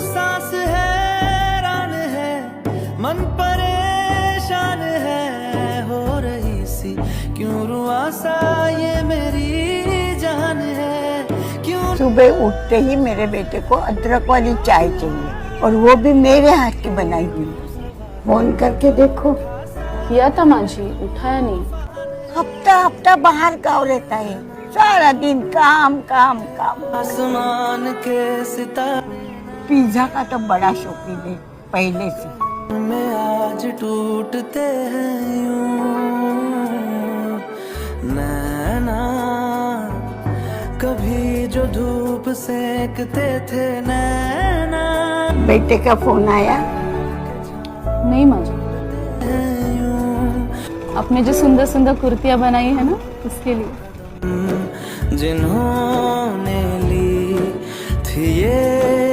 सांस हैरान है, मन परेशान है, हो रही सी क्यों रुआ सा ये मेरी जान है, क्यों। सुबह उठते ही मेरे बेटे को अदरक वाली चाय चाहिए, और वो भी मेरे हाथ की बनाई हुई। फोन करके देखो। किया था माँ जी, उठाया नहीं। हफ्ता हफ्ता बाहर गाँव रहता है, सारा दिन काम काम काम। आसमान के सितारे पिज्जा का तो बड़ा शौकीन है पहले से। में आज टूटते हैं यूं नैना, कभी जो धूप सेकते थे नैना। बेटे का फोन आया? नहीं माँ जी, आपने जो सुंदर सुंदर कुर्तियाँ बनाई है ना, उसके लिए। जिन्होंने ली थी ये